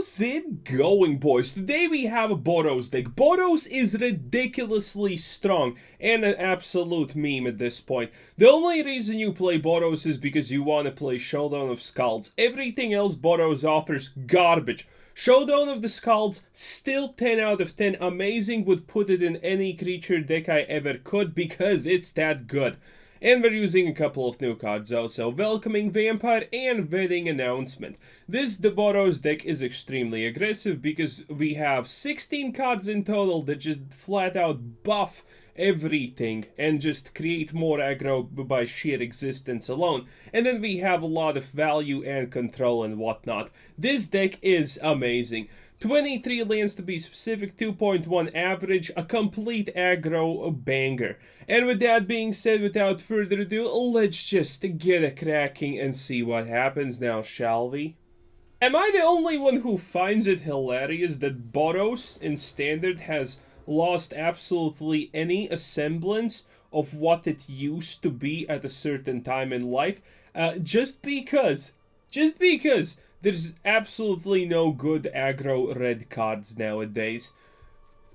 How's it going, boys? Today we have a Boros deck. Boros is ridiculously strong and an absolute meme at this point. The only reason you play Boros is because you want to play Showdown of Skulls. Everything else Boros offers, garbage. Showdown of the Skulls, still 10 out of 10. Amazing, would put it in any creature deck I ever could because it's that good. And we're using a couple of new cards also, Welcoming Vampire and Wedding Announcement. This Boros deck is extremely aggressive because we have 16 cards in total that just flat out buff everything and just create more aggro by sheer existence alone. And then we have a lot of value and control and whatnot. This deck is amazing. 23 lands to be specific, 2.1 average, a complete aggro banger. And with that being said, without further ado, let's just get a cracking and see what happens now, shall we? Am I the only one who finds it hilarious that Boros in Standard has lost absolutely any semblance of what it used to be at a certain time in life? Just because there's absolutely no good aggro red cards nowadays.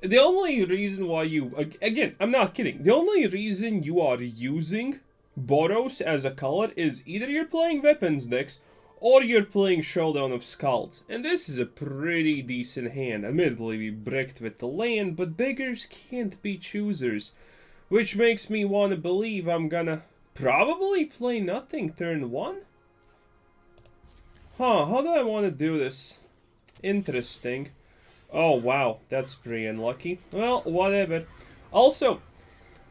The only reason why you... Again, I'm not kidding. The only reason you are using Boros as a color is either you're playing weapons decks or you're playing Showdown of Skulls. And this is a pretty decent hand. Admittedly, we bricked with the land, but beggars can't be choosers. Which makes me want to believe I'm gonna probably play nothing turn 1? Huh, how do I want to do this? Interesting. Oh, wow, that's pretty unlucky. Well, whatever. Also,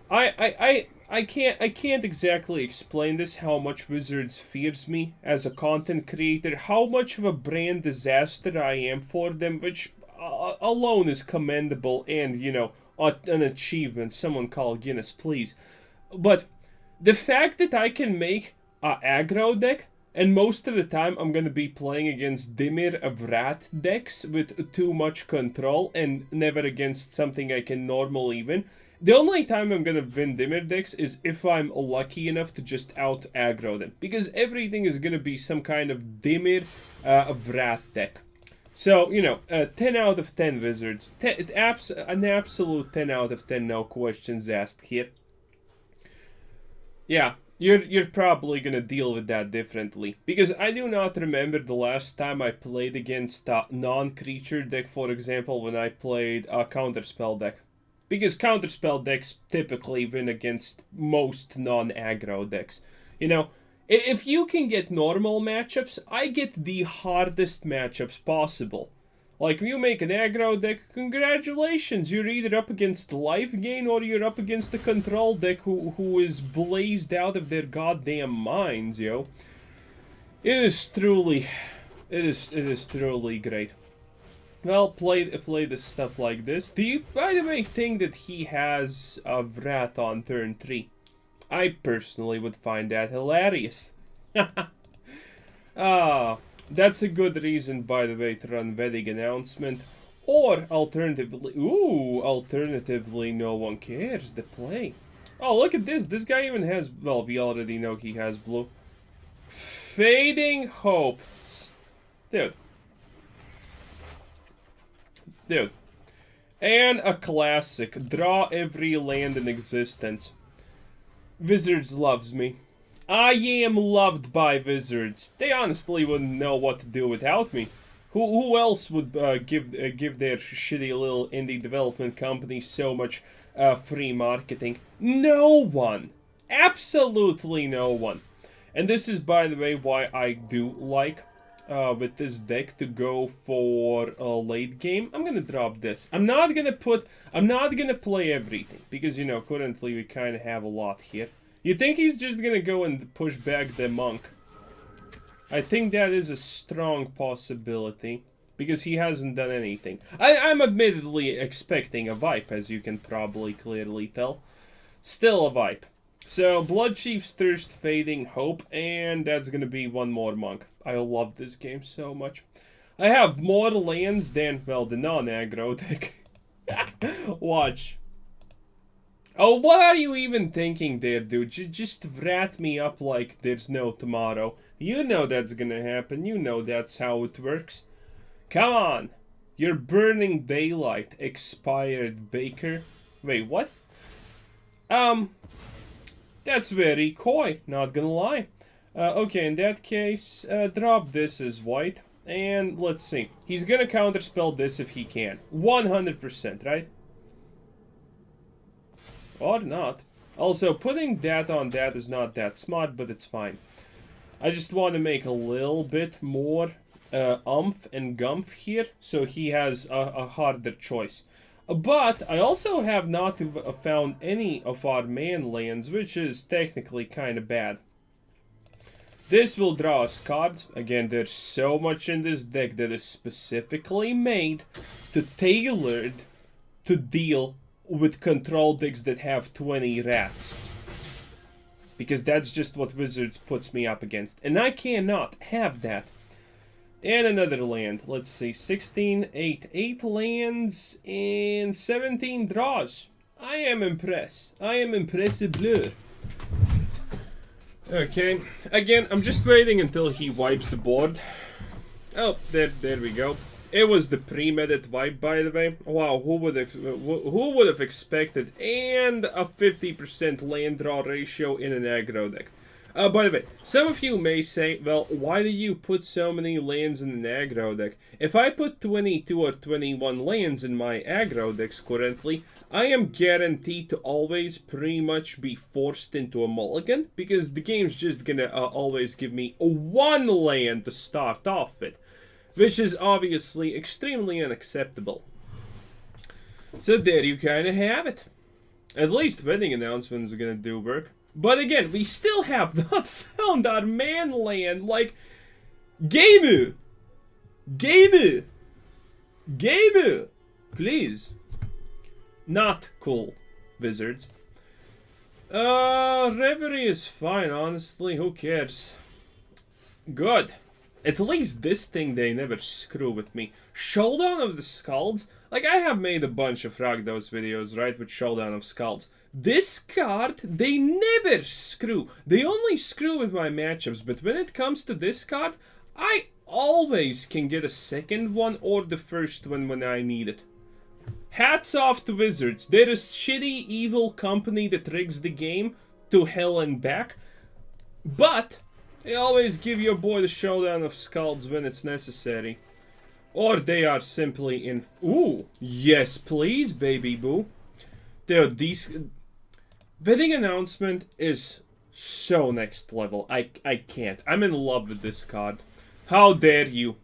I can't exactly explain this, how much Wizards fears me as a content creator, how much of a brand disaster I am for them, which alone is commendable and, you know, an achievement. Someone call Guinness, please. But the fact that I can make an aggro deck, and most of the time I'm gonna be playing against Dimir Vrat decks with too much control and never against something I can normally win. The only time I'm gonna win Dimir decks is if I'm lucky enough to just out aggro them. Because everything is gonna be some kind of Dimir Vrat deck. So, you know, 10 out of 10 Wizards. An absolute 10 out of 10, no questions asked here. Yeah. You're probably gonna deal with that differently. Because I do not remember the last time I played against a non-creature deck, for example, when I played a counterspell deck. Because counterspell decks typically win against most non-aggro decks. You know, if you can get normal matchups, I get the hardest matchups possible. Like, if you make an aggro deck, congratulations, you're either up against life gain or you're up against the control deck who is blazed out of their goddamn minds, yo. It is truly great. Well, play this stuff like this. Do you, by the way, think that he has a Vrat on turn 3? I personally would find that hilarious. Ah. That's a good reason, by the way, to run Wedding Announcement. Or, alternatively, no one cares to play. Oh, look at this. This guy even has, well, we already know he has blue. Fading Hopes. Dude. And a classic. Draw every land in existence. Wizards loves me. I am loved by Wizards. They honestly wouldn't know what to do without me. Who else would give their shitty little indie development company so much free marketing? No one. Absolutely no one. And this is, by the way, why I do like with this deck to go for a late game. I'm gonna drop this. I'm not gonna play everything because, you know, currently we kind of have a lot here. You think he's just gonna go and push back the monk? I think that is a strong possibility, because he hasn't done anything. I'm admittedly expecting a Vipe, as you can probably clearly tell. Still a Vipe. So, Bloodchief's Thirst, Fading Hope, and that's gonna be one more monk. I love this game so much. I have more lands than, well, the non-aggro deck. Watch. Oh, what are you even thinking there, dude? Just rat me up like there's no tomorrow. You know that's gonna happen. You know that's how it works. Come on! You're burning daylight, expired baker. Wait, what? That's very coy, not gonna lie. Okay, in that case, drop this as white. And let's see. He's gonna counterspell this if he can. 100%, right? Or not. Also, putting that on that is not that smart, but it's fine. I just want to make a little bit more umph and gumph here, so he has a harder choice. But I also have not found any of our main lands, which is technically kind of bad. This will draw us cards. Again, there's so much in this deck that is specifically made tailored to deal with control decks that have 20 rats. Because that's just what Wizards puts me up against. And I cannot have that. And another land. Let's see. 16, 8 lands, and 17 draws. I am impressed. I am impressible. Okay. Again, I'm just waiting until he wipes the board. Oh, there we go. It was the pre-medit wipe, by the way. Wow, who would have expected? And a 50% land draw ratio in an aggro deck. By the way, some of you may say, well, why do you put so many lands in an aggro deck? If I put 22 or 21 lands in my aggro decks currently, I am guaranteed to always pretty much be forced into a mulligan, because the game's just gonna always give me one land to start off with, which is obviously extremely unacceptable. So there you kind of have it. At least wedding announcements are gonna do work. But again, we still have not found our man land, like, Gamu! Gamu! Gamu! Please. Not cool, Wizards. Reverie is fine, honestly, who cares? Good. At least this thing, they never screw with me. Showdown of the Skulls? Like, I have made a bunch of Rakdos videos, right, with Showdown of Skulls. This card, they never screw. They only screw with my matchups, but when it comes to this card, I always can get a second one or the first one when I need it. Hats off to Wizards. They're a shitty, evil company that rigs the game to hell and back, but they always give your boy the Showdown of Skulls when it's necessary. Or they are simply in... Ooh, yes please, baby boo. Dude, these... Wedding announcement is so next level. I can't. I'm in love with this card. How dare you?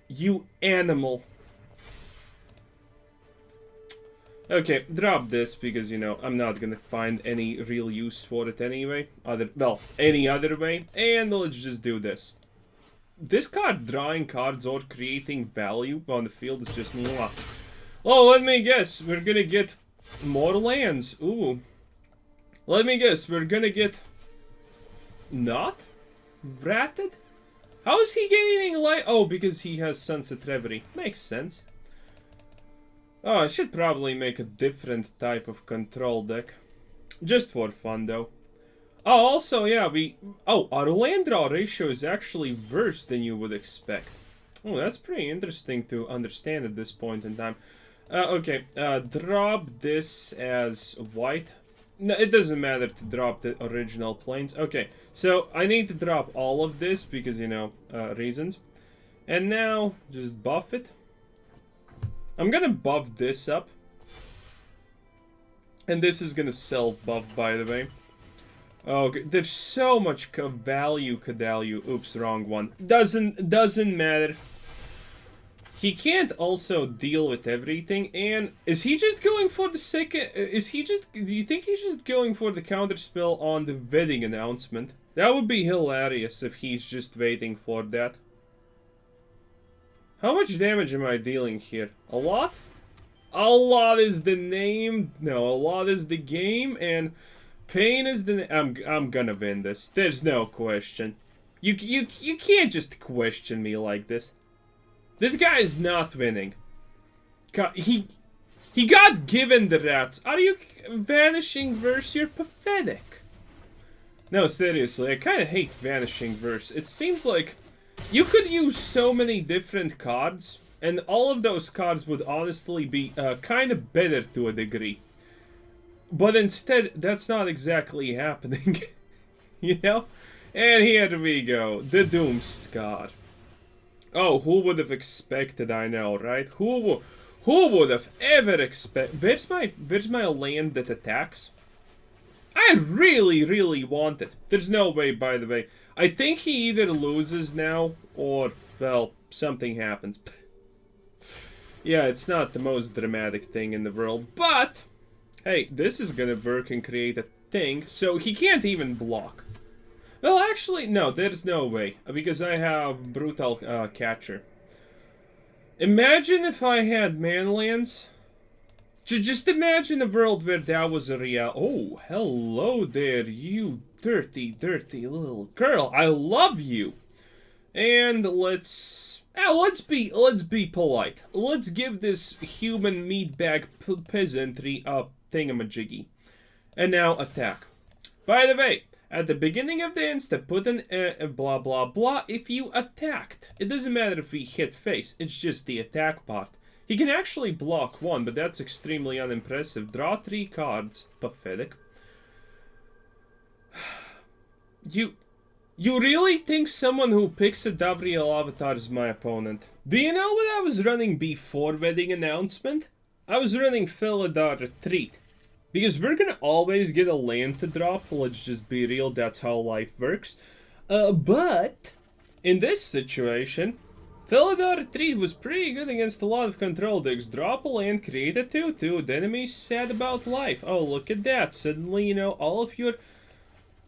You animal. Okay, drop this because, you know, I'm not gonna find any real use for it anyway. Any other way. And let's just do this. This card drawing cards or creating value on the field is just mwah. Oh, let me guess. We're gonna get more lands. Ooh. Let me guess. We're gonna get... Not? Ratted? How is he gaining life? Oh, because he has Sunset Reverie. Makes sense. Oh, I should probably make a different type of control deck. Just for fun, though. Oh, also, yeah, our land draw ratio is actually worse than you would expect. Oh, that's pretty interesting to understand at this point in time. Okay, drop this as white. No, it doesn't matter to drop the original planes. Okay, so I need to drop all of this because, you know, reasons. And now, just buff it. I'm gonna buff this up. And this is gonna self-buff, by the way. Okay, there's so much value. Oops, wrong one. Doesn't matter. He can't also deal with everything, and is he just going for the second... do you think he's just going for the counterspell on the wedding announcement? That would be hilarious if he's just waiting for that. How much damage am I dealing here? A lot? A lot is the name. No, a lot is the game, and pain is the... I'm gonna win this. There's no question. You can't just question me like this. This guy is not winning. He got given the rats. Are you Vanishing Verse? You're pathetic. No, seriously, I kind of hate Vanishing Verse. It seems like You could use so many different cards, and all of those cards would honestly be kind of better to a degree. But instead, that's not exactly happening. You know? And here we go. The Doomskar. Oh, who would have expected, I know, right? Who would have ever expected... Where's my land that attacks? I really want it. There's no way, by the way. I think he either loses now, or, well, something happens. Yeah, it's not the most dramatic thing in the world, but... Hey, this is gonna work and create a thing, so he can't even block. Well, actually, no, there's no way, because I have Brutal Catcher. Imagine if I had manlands. Just imagine a world where that was a real... Oh, hello there, you dirty little girl. I love you. And let's be polite. Let's give this human meatbag peasantry a thingamajiggy. And now attack. By the way, at the beginning of the insta, put an blah blah blah if you attacked. It doesn't matter if we hit face, it's just the attack part. He can actually block one, but that's extremely unimpressive. Draw 3 cards. Pathetic. You really think someone who picks a Davriel avatar is my opponent? Do you know what I was running before wedding announcement? I was running Felidar Retreat. Because we're gonna always get a land to drop, let's just be real, that's how life works. But, in this situation, Felidar Retreat was pretty good against a lot of control decks. Drop a land, create a 2/2, the enemy's sad about life. Oh, look at that, suddenly, you know, all of your...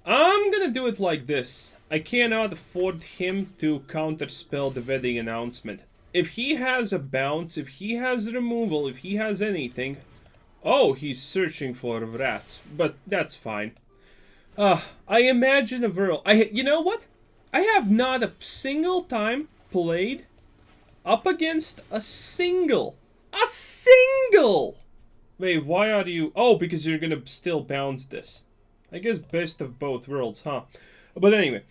I'm gonna do it like this. I cannot afford him to counterspell the wedding announcement. If he has a bounce, if he has a removal, if he has anything... Oh, he's searching for rats, but that's fine. I imagine a world... You know what? I have not a single time played up against a single... Wait, why are you... Oh, because you're gonna still bounce this. I guess best of both worlds, huh? But anyway,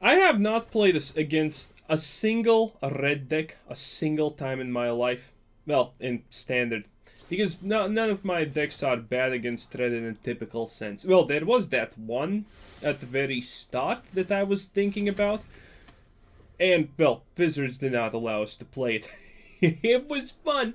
I have not played this against a single red deck a single time in my life. Well, in Standard. Because none of my decks are bad against red in a typical sense. Well, there was that one at the very start that I was thinking about. And, well, Wizards did not allow us to play it. It was fun.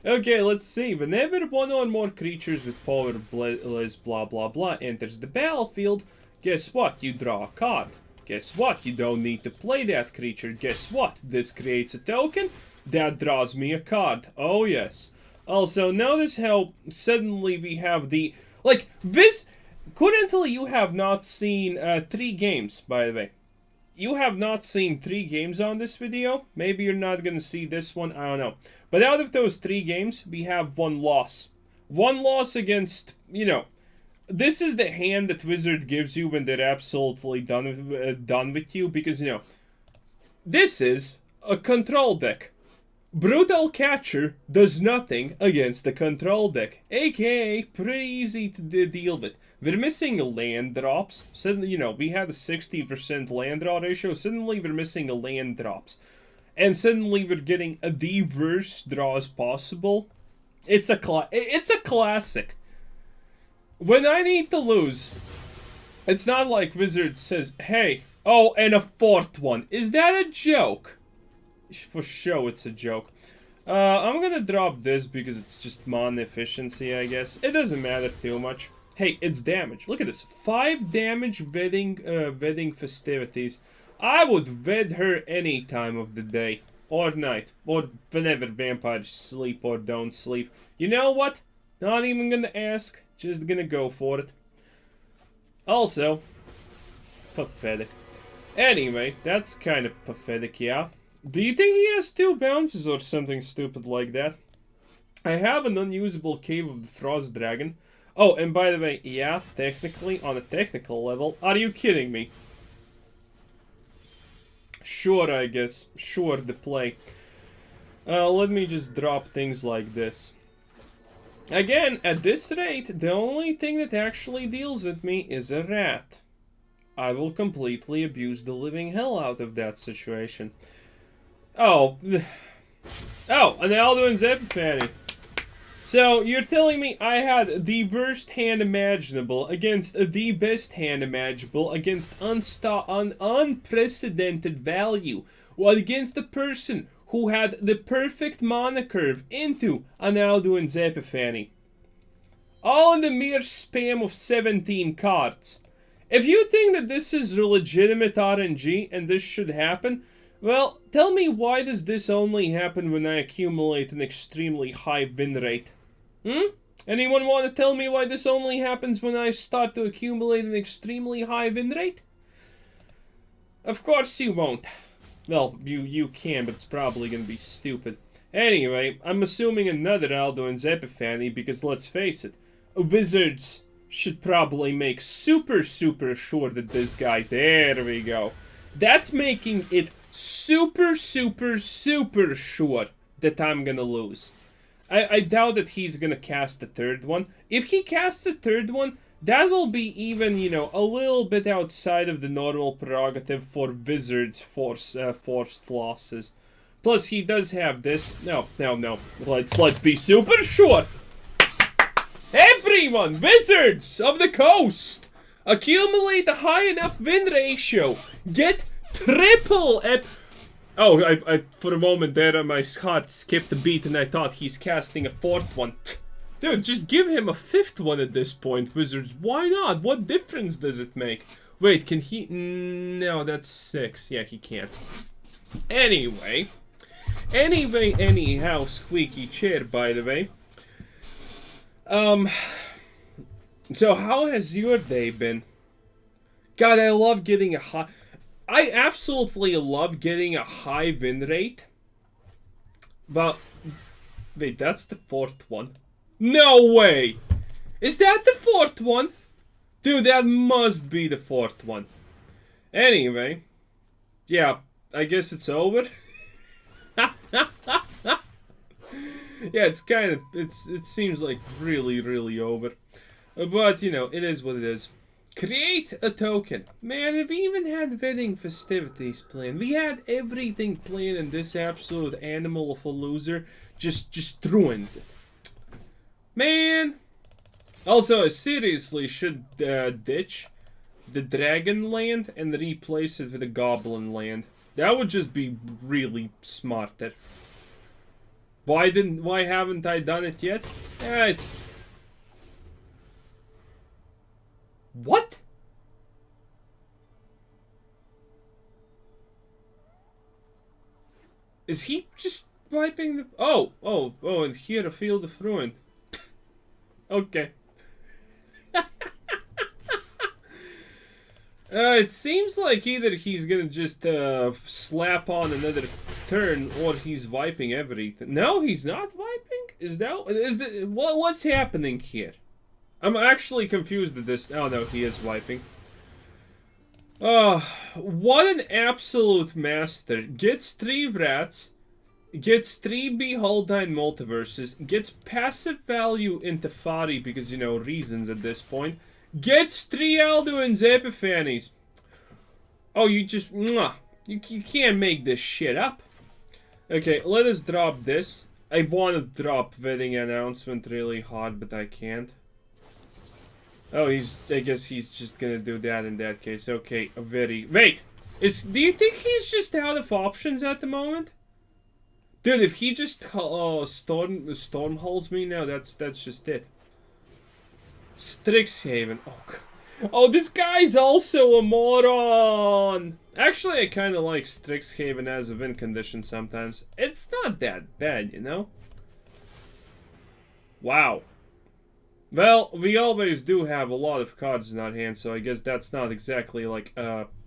Okay, let's see. Whenever one or more creatures with power blah blah blah enters the battlefield, guess what? You draw a card. Guess what? You don't need to play that creature. Guess what? This creates a token that draws me a card. Oh yes. Also, notice how suddenly we have the... Like, this... Currently, you have not seen 3 games, by the way. You have not seen 3 games on this video. Maybe you're not gonna see this one, I don't know. But out of those 3 games, we have 1 loss. 1 loss against, you know... This is the hand that Wizard gives you when they're absolutely done with you, because, you know... This is a control deck. Brutal Catcher does nothing against the control deck, aka pretty easy to deal with. We're missing land drops. Suddenly, you know, we had a 60% land draw ratio. Suddenly, we're missing a land drops. And suddenly, we're getting the worst draws possible. It's a classic. When I need to lose, it's not like Wizard says, hey, oh, and a 4th one. Is that a joke? For sure, it's a joke. I'm gonna drop this because it's just mana efficiency, I guess. It doesn't matter too much. Hey, it's damage. Look at this. 5 damage wedding festivities. I would wed her any time of the day. Or night. Or whenever vampires sleep or don't sleep. You know what? Not even gonna ask. Just gonna go for it. Also, pathetic. Anyway, that's kind of pathetic, yeah. Do you think he has 2 bounces or something stupid like that? I have an unusable Cave of the Frost Dragon. Oh, and by the way, yeah, technically, on a technical level, are you kidding me? Sure, I guess. Sure, the play. Let me just drop things like this. Again, at this rate, the only thing that actually deals with me is a rat. I will completely abuse the living hell out of that situation. Oh. Oh, and Alduin's Epiphany. So, you're telling me I had the worst hand imaginable against the best hand imaginable against unprecedented value. Well, against the person who had the perfect mana curve into an Alduin's Epiphany. All in the mere spam of 17 cards. If you think that this is legitimate RNG and this should happen, well, tell me why does this only happen when I accumulate an extremely high win rate? Anyone want to tell me why this only happens when I start to accumulate an extremely high win rate? Of course you won't. Well, you can, but it's probably gonna be stupid. Anyway, I'm assuming another Alduin's Epiphany because let's face it, Wizards should probably make super sure that this guy... There we go. That's making it super sure that I'm gonna lose. I doubt that he's gonna cast the third one. If he casts a third one, that will be even, you know, a little bit outside of the normal prerogative for Wizards forced losses. Plus, he does have this. No. Let's be super sure. Everyone, Wizards of the Coast, accumulate a high enough win ratio. Get triple at... Oh, I for a moment there, my heart skipped a beat and I thought he's casting a fourth one. Dude, just give him a fifth one at this point, Wizards. Why not? What difference does it make? Wait, can he... No, that's 6. Yeah, he can't. Anyhow, squeaky chair, by the way. So how has your day been? God, I love getting a high... I absolutely love getting a high win rate. But... Wait, that's the fourth one. No way! Is that the fourth one? Dude, that must be the fourth one. Anyway. Yeah, I guess it's over. Yeah, it's kind of... It seems like really over. But, you know, it is what it is. Create a token. Man, we even had wedding festivities planned. We had everything planned, and this absolute animal of a loser just ruins it. Man. Also, I seriously should ditch the dragon land and replace it with a goblin land. That would just be really smarter. Why haven't I done it yet? It's... What? Is he just wiping the... Oh, and here a field of ruin. Okay. It seems like either he's gonna just slap on another turn, or he's wiping everything. No, he's not wiping? What's happening here? I'm actually confused at this. Oh no, he is wiping. Oh, what an absolute master. Gets 3 Vrats, gets 3 Beholdine Multiverses, gets passive value into Fari because, you know, reasons at this point. Gets 3 Alduin's Epiphanies. Oh, you just... Mwah. You can't make this shit up. Okay, let us drop this. I want to drop Wedding Announcement really hard, but I can't. Oh, I guess he's just gonna do that in that case. Okay, Wait! Do you think he's just out of options at the moment? Dude, if he just Stormholds me now, that's just it. Strixhaven. Oh, this guy's also a moron! Actually, I kind of like Strixhaven as a win condition sometimes. It's not that bad, you know? Wow. Well, we always do have a lot of cards in our hand, so I guess that's not exactly, like,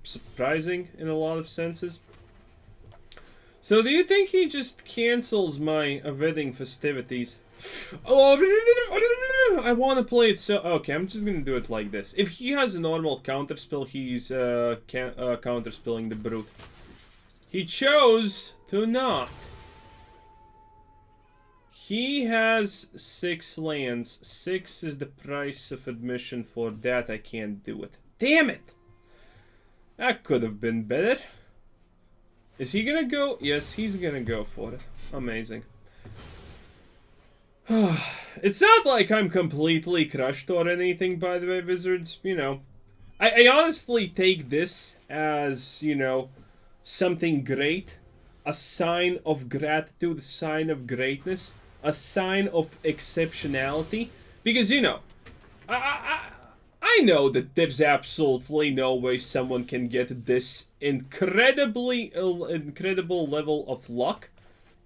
surprising in a lot of senses. So, do you think he just cancels my wedding festivities? Oh, I want to play it so... Okay, I'm just gonna do it like this. If he has a normal counterspell, he's counterspelling the Brute. He chose to not. He has 6 lands. 6 is the price of admission for that. I can't do it. Damn it! That could have been better. Is he gonna go? Yes, he's gonna go for it. Amazing. It's not like I'm completely crushed or anything, by the way, Wizards. You know, I honestly take this as, you know, something great. A sign of gratitude, a sign of greatness, a sign of exceptionality. Because, you know, I know that there's absolutely no way someone can get this incredible level of luck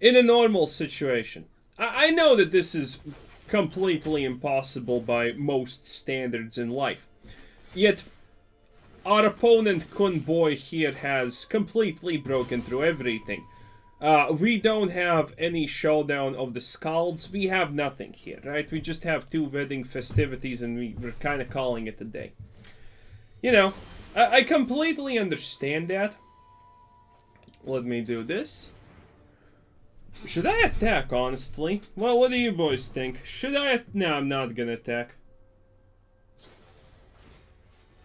in a normal situation. I know that this is completely impossible by most standards in life. Yet, our opponent Kun Boy here has completely broken through everything. We don't have any Showdown of the Skulls. We have nothing here, right? We just have 2 wedding festivities and we're kind of calling it a day. You know, I completely understand that. Let me do this. Should I attack, honestly? Well, what do you boys think? Should I? No, I'm not gonna attack.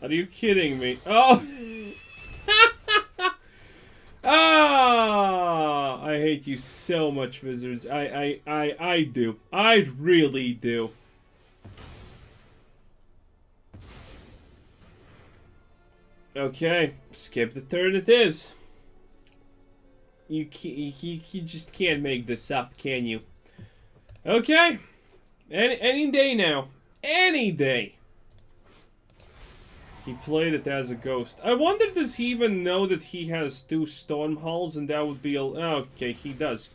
Are you kidding me? Oh! Ah! I hate you so much, Wizards. I do. I really do. Okay, skip the turn it is. You just can't make this up, can you? Okay. Any day now. Any day. He played it as a ghost. I wonder, does he even know that he has 2 Storm Hulls and that would be a... Okay, he does.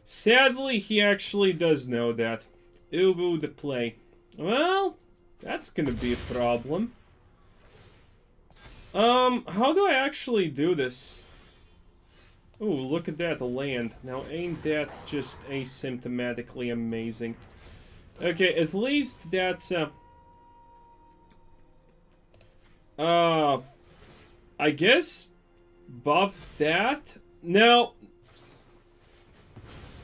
Sadly, he actually does know that. Ubu the play. Well, that's gonna be a problem. How do I actually do this? Ooh, look at that, a land. Now, ain't that just asymptomatically amazing? Okay, at least that's, I guess buff that? No.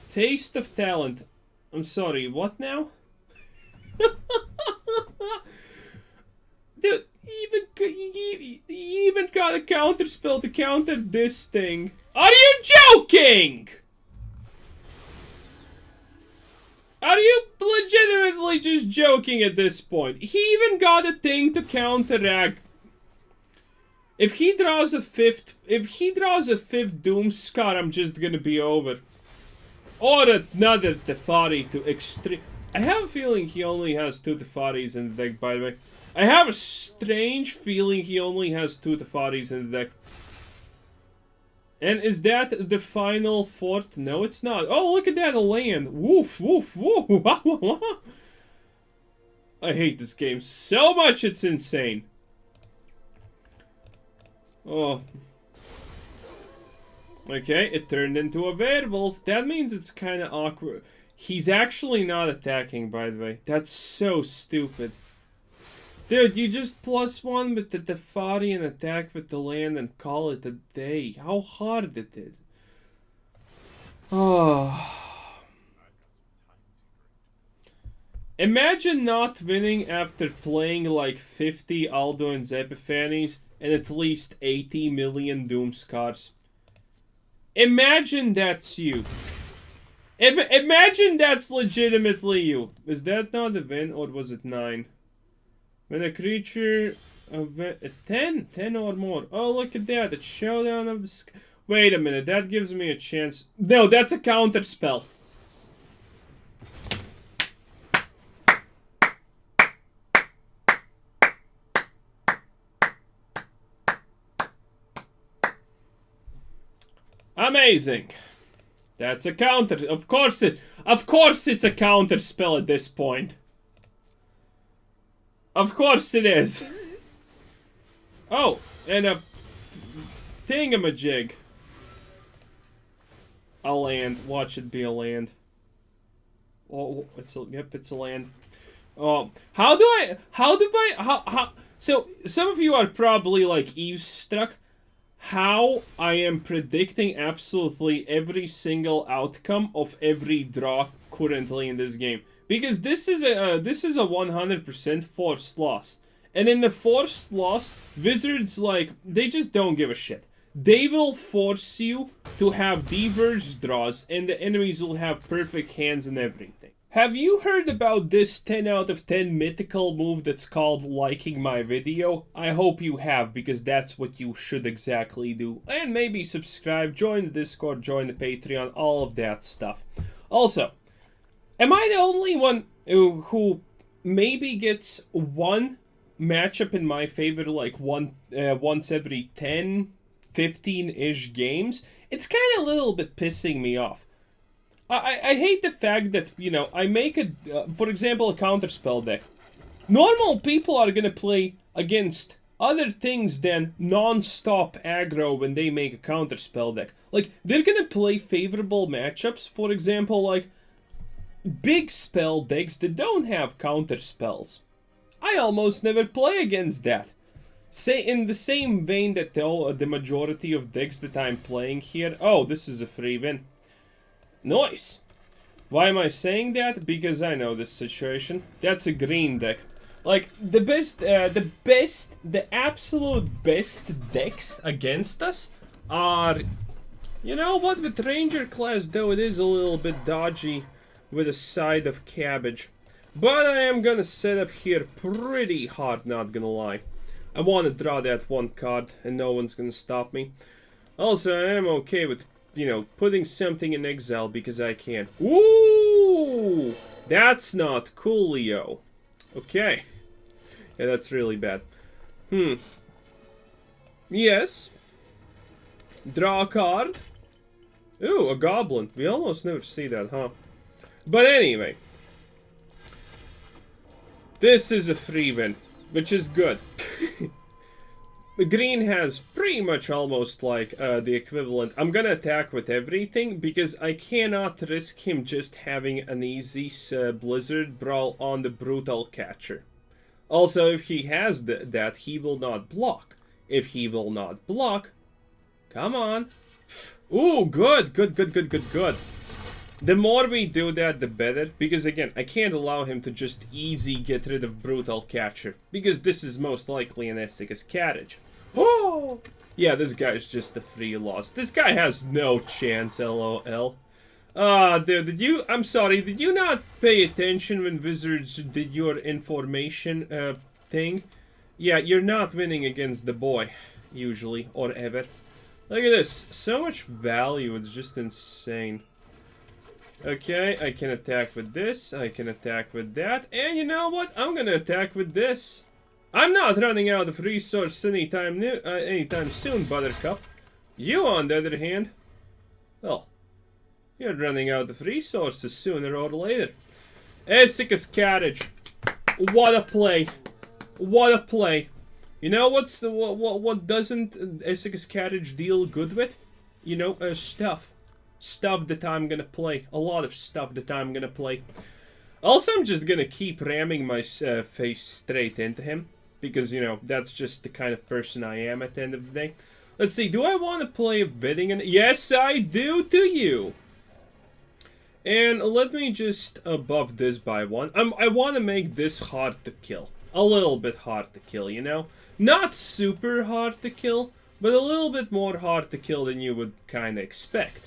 Taste of Talent. I'm sorry, what now? Dude, he even got a counter spell to counter this thing. Are you joking? Are you legitimately just joking at this point? He even got a thing to counteract. If he draws a fifth Doom Scar, I'm just gonna be over. Or another Teferi to extreme. I have a feeling he only has 2 Teferis in the deck, by the way. I have a strange feeling he only has 2 Teferis in the deck. And is that the final fort? No, it's not. Oh, look at that, a land. Woof, woof, woof. I hate this game so much, it's insane. Oh. Okay, it turned into a werewolf. That means it's kind of awkward. He's actually not attacking, by the way. That's so stupid. Dude, you just +1 with the Teferi and attack with the land and call it a day. How hard it is. Oh. Imagine not winning after playing like 50 Alduin's Epiphanies and at least 80 million Doom Scars. Imagine that's you. Imagine that's legitimately you. Is that not a win, or was it 9? When a creature... 10 or more. Oh, look at that. It's Showdown of the Skulls. Wait a minute. That gives me a chance. No, that's a counter spell. Amazing. That's a counter. Of course it's a counter spell at this point. Of course it is. Oh, and a thingamajig. A land. Watch it be a land. Oh, it's a land. Oh, so some of you are probably like eavesstruck. How I am predicting absolutely every single outcome of every draw currently in this game, because this is a 100% forced loss, And in the forced loss, Wizards, like, they just don't give a shit. They will force you to have diverged draws, and the enemies will have perfect hands and everything. Have you heard about this 10 out of 10 mythical move that's called liking my video? I hope you have, because that's what you should exactly do. And maybe subscribe, join the Discord, join the Patreon, all of that stuff. Also, am I the only one who maybe gets one matchup in my favor like once every 10, 15-ish games? It's kind of a little bit pissing me off. I hate the fact that, you know, I make a, for example, a counterspell deck. Normal people are gonna play against other things than non-stop aggro when they make a counterspell deck. Like, they're gonna play favorable matchups, for example, like, big spell decks that don't have counterspells. I almost never play against that. Say, in the same vein that the majority of decks that I'm playing here... Oh, this is a free win. Nice! Why am I saying that? Because I know this situation. That's a green deck. Like, the absolute best decks against us are... You know what, with Ranger class, though, it is a little bit dodgy with a side of cabbage. But I am gonna set up here pretty hard, not gonna lie. I want to draw that one card, and no one's gonna stop me. Also, I am okay with, you know, putting something in exile because I can. Ooh! That's not coolio. Okay. Yeah, that's really bad. Yes. Draw a card. Ooh, a goblin. We almost never see that, huh? But anyway. This is a free win, which is good. Green has pretty much almost like the equivalent. I'm gonna attack with everything because I cannot risk him just having an easy Blizzard Brawl on the Brutal Catcher. Also, if he has that, he will not block. If he will not block... Come on. Ooh, good. The more we do that, the better. Because again, I can't allow him to just easy get rid of Brutal Catcher. Because this is most likely an Esika's Carriage. Oh! Yeah, this guy's just a free loss. This guy has no chance, LOL. Dude, I'm sorry, did you not pay attention when Wizards did your information, thing? Yeah, you're not winning against the boy, usually, or ever. Look at this, so much value, it's just insane. Okay, I can attack with this, I can attack with that, and you know what? I'm gonna attack with this. I'm not running out of resource anytime soon, Buttercup. You, on the other hand, well, you're running out of resources sooner or later. Esika's Carriage. What a play. What a play. You know what doesn't Esika's Carriage deal good with? You know, stuff. Stuff that I'm gonna play. A lot of stuff that I'm gonna play. Also, I'm just gonna keep ramming my face straight into him. Because, you know, that's just the kind of person I am at the end of the day. Let's see, do I want to play a Wedding? Yes, I do to you! And let me just buff this by one. I want to make this hard to kill. A little bit hard to kill, you know? Not super hard to kill, but a little bit more hard to kill than you would kind of expect.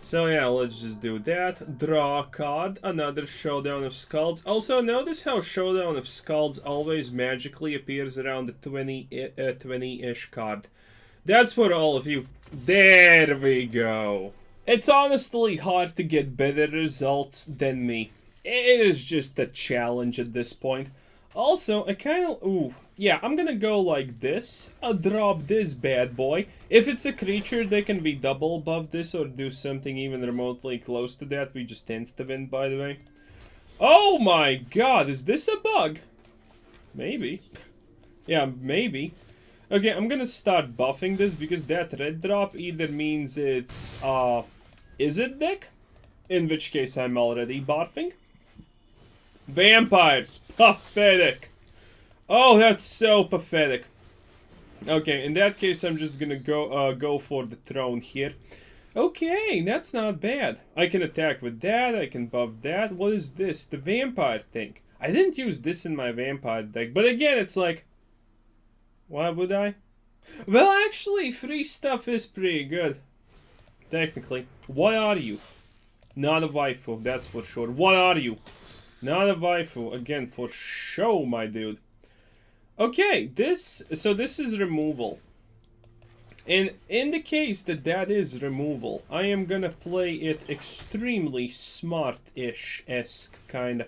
So yeah, let's just do that. Draw a card, another Showdown of Skulls. Also, notice how Showdown of Skulls always magically appears around the 20-ish card. That's for all of you. There we go. It's honestly hard to get better results than me. It is just a challenge at this point. Also, I kind of... Ooh. Yeah, I'm gonna go like this. I'll drop this bad boy. If it's a creature, they can be double buff this or do something even remotely close to that. We just insta-win, by the way. Oh my god, is this a bug? Maybe. Yeah, maybe. Okay, I'm gonna start buffing this because that red drop either means it's, is it deck? In which case I'm already buffing. Vampires! Pathetic! Oh, that's so pathetic. Okay, in that case, I'm just gonna go for the throne here. Okay, that's not bad. I can attack with that, I can buff that. What is this? The vampire thing. I didn't use this in my vampire deck, but again, it's like, why would I? Well, actually, free stuff is pretty good. Technically. What are you? Not a waifu, that's for sure. What are you? Not a waifu, again, for show, my dude. Okay, so this is removal. And in the case that that is removal, I am gonna play it extremely smart-ish-esque, kinda.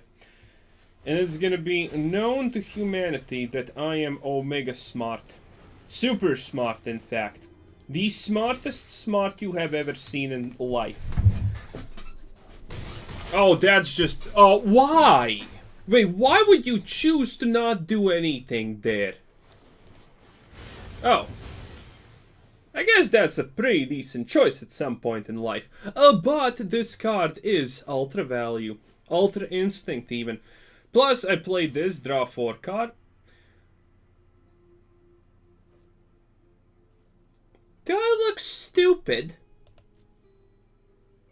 And it's gonna be known to humanity that I am omega smart. Super smart, in fact. The smartest smart you have ever seen in life. Oh, that's just... why? Wait, why would you choose to not do anything there? Oh. I guess that's a pretty decent choice at some point in life. But this card is Ultra Value. Ultra Instinct, even. Plus, I played this, draw 4 card. Do I look stupid?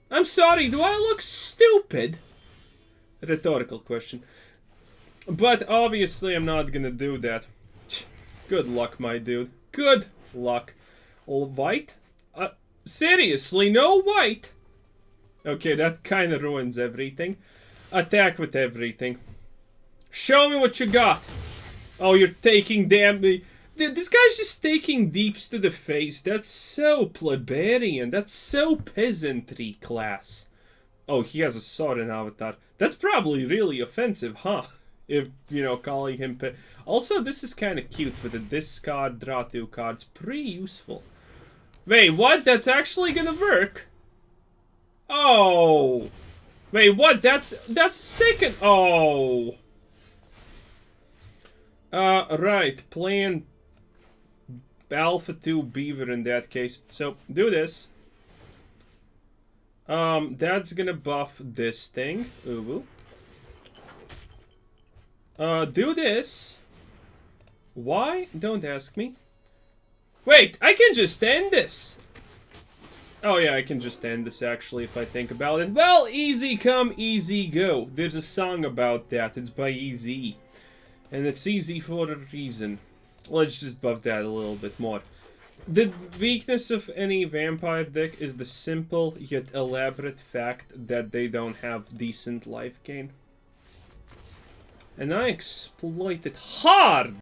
I'm sorry, do I look stupid? Rhetorical question. But obviously I'm not gonna do that. Good luck, my dude. Good luck. All white? Seriously, no white? Okay, that kind of ruins everything. Attack with everything. Show me what you got. Oh, you're taking damn... This guy's just taking deeps to the face. That's so plebeian. That's so peasantry class. Oh, he has a sword in avatar. That's probably really offensive, huh? If, you know, calling him Also, this is kind of cute with a discard, draw 2 cards. Pretty useful. Wait, what? That's actually gonna work? Oh. Wait, what? That's second. Oh. Right. Playing Alpha 2 Beaver in that case. So, do this. That's gonna buff this thing. Ooh. Do this. Why? Don't ask me. Wait, I can just end this. Oh yeah, I can just end this actually if I think about it. Well, easy come, easy go. There's a song about that. It's by Easy. And it's easy for a reason. Let's just buff that a little bit more. The weakness of any vampire deck is the simple yet elaborate fact that they don't have decent life gain. And I exploit it hard!